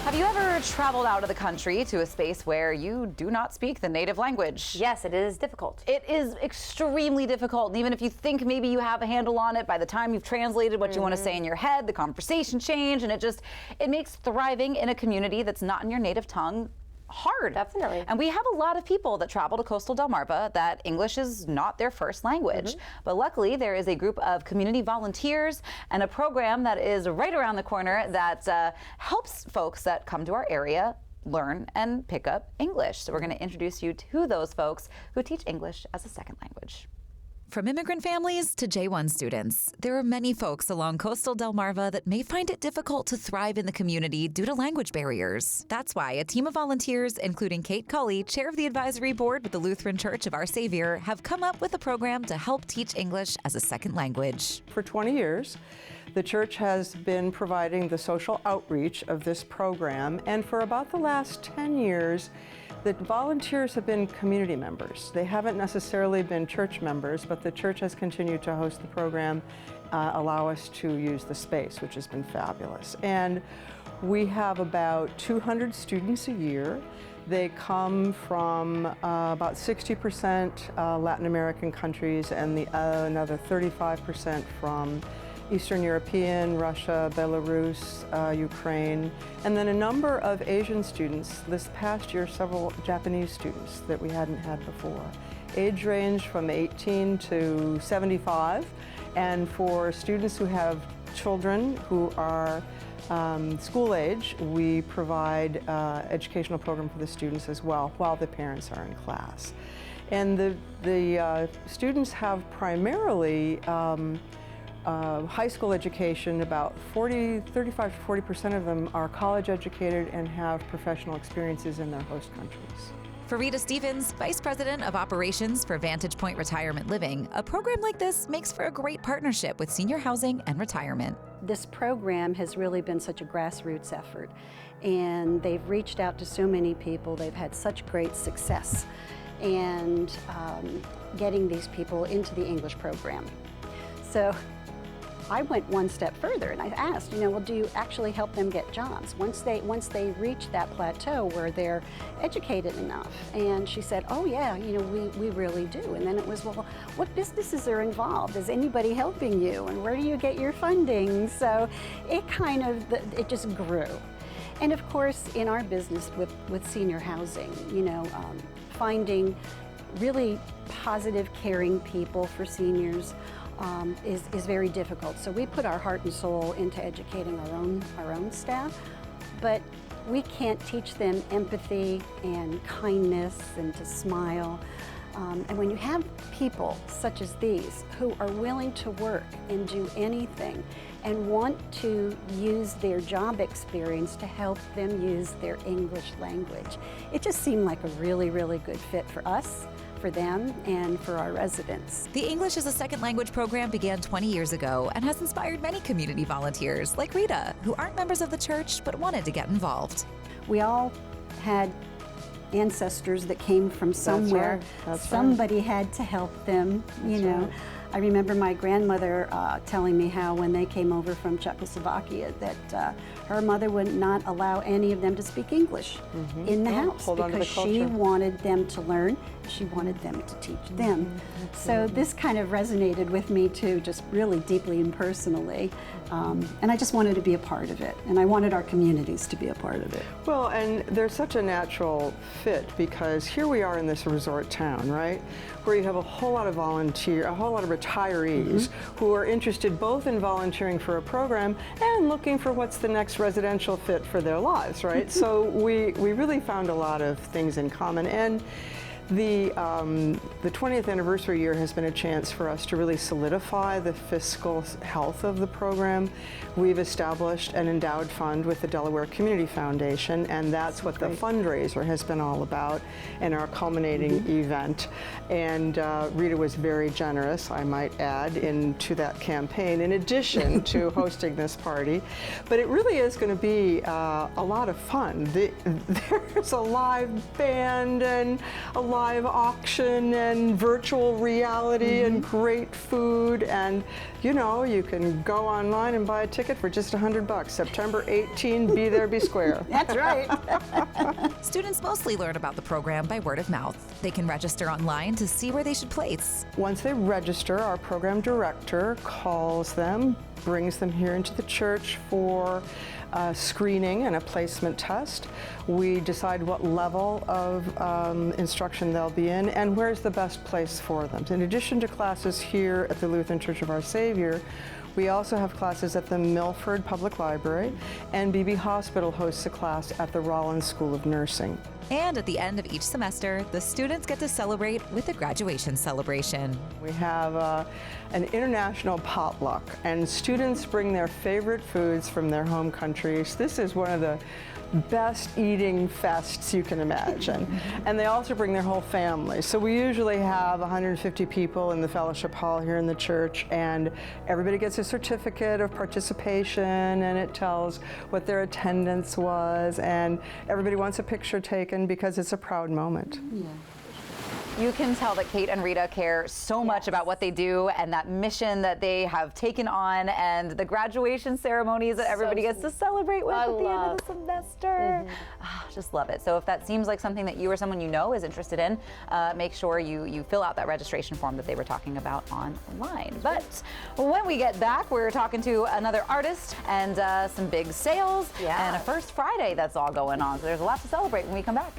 Have you ever traveled out of the country to a space where you do not speak the native language? Yes, it is difficult. It is extremely difficult. Even if you think maybe you have a handle on it, by the time you've translated what you want to say in your head, the conversation change, and it makes thriving in a community that's not in your native tongue hard. Definitely. And we have a lot of people that travel to coastal DelMarVa that English is not their first language. But luckily, there is a group of community volunteers and a program that is right around the corner that helps folks that come to our area learn and pick up English. So we're going to introduce you to those folks who teach English as a second language. From immigrant families to J1 students, there are many folks along coastal DelMarVa that may find it difficult to thrive in the community due to language barriers. That's why a team of volunteers, including Cauley, chair of the advisory board with the Lutheran Church of Our Savior, have come up with a program to help teach English as a second language. For 20 years, the church has been providing the social outreach of this program, and for about the last 10 years, the volunteers have been community members. They haven't necessarily been church members, but the church has continued to host the program, allow us to use the space, which has been fabulous. And we have about 200 students a year. They come from about 60% Latin American countries and another 35% from Eastern European, Russia, Belarus, Ukraine, and then a number of Asian students. This past year, several Japanese students that we hadn't had before. Age range from 18 to 75, and for students who have children who are school age, we provide educational program for the students as well while the parents are in class. And the students have primarily high school education. About 35 to 40% of them are college educated and have professional experiences in their host countries. For Rita Stevens, Vice President of Operations for Vantage Point Retirement Living, a program like this makes for a great partnership with senior housing and retirement. This program has really been such a grassroots effort, and they've reached out to so many people. They've had such great success and getting these people into the English program. So I went one step further and I asked, well, do you actually help them get jobs once they reach that plateau where they're educated enough? And she said, oh yeah, we really do. And then it was, well, what businesses are involved? Is anybody helping you? And where do you get your funding? So it it just grew. And of course, in our business with senior housing, finding really positive, caring people for seniors is very difficult. So we put our heart and soul into educating our own staff, but we can't teach them empathy and kindness and to smile. And when you have people such as these who are willing to work and do anything and want to use their job experience to help them use their English language, it just seemed like a really, really good fit for us, for them, and for our residents. The English as a Second Language program began 20 years ago and has inspired many community volunteers like Rita, who aren't members of the church but wanted to get involved. We all had ancestors that came from somewhere. That's right. Somebody had to help them, Right. I remember my grandmother telling me how when they came over from Czechoslovakia that her mother would not allow any of them to speak English in the house because she wanted them to learn. She wanted them to teach them. So this kind of resonated with me too, just really deeply and personally. And I just wanted to be a part of it. And I wanted our communities to be a part of it. Well, and there's such a natural fit because here we are in this resort town, right? Where you have a whole lot of retirees who are interested both in volunteering for a program and looking for what's the next residential fit for their lives, right? So we really found a lot of things in common. And the 20th anniversary year has been a chance for us to really solidify the fiscal health of the program. We've established an endowed fund with the Delaware Community Foundation, and that's what the fundraiser has been all about in our culminating event. And Rita was very generous, I might add, into that campaign, in addition to hosting this party. But it really is going to be a lot of fun. There's a live band and a lot live auction and virtual reality and great food, and you know, you can go online and buy a ticket for just $100. September 18, be there, be square. That's right. Students mostly learn about the program by word of mouth. They can register online to see where they should place. Once they register, our program director calls them, brings them here into the church for screening and a placement test. We decide what level of instruction they'll be in and where's the best place for them. In addition to classes here at the Lutheran Church of Our Savior, we also have classes at the Milford Public Library, and BB Hospital hosts a class at the Rollins School of Nursing. And at the end of each semester, the students get to celebrate with a graduation celebration. We have an international potluck, and students bring their favorite foods from their home countries. This is one of the best eating fests you can imagine. And they also bring their whole family. So we usually have 150 people in the fellowship hall here in the church, and everybody gets a certificate of participation, and it tells what their attendance was, and everybody wants a picture taken because it's a proud moment. Yeah. You can tell that Kate and Rita care so much about what they do and that mission that they have taken on, and the graduation ceremonies that everybody gets to celebrate with at the end of the semester. Just love it. So if that seems like something that you or someone you know is interested in, make sure you fill out that registration form that they were talking about online. But when we get back, we're talking to another artist and some big sales and a First Friday that's all going on. So there's a lot to celebrate when we come back.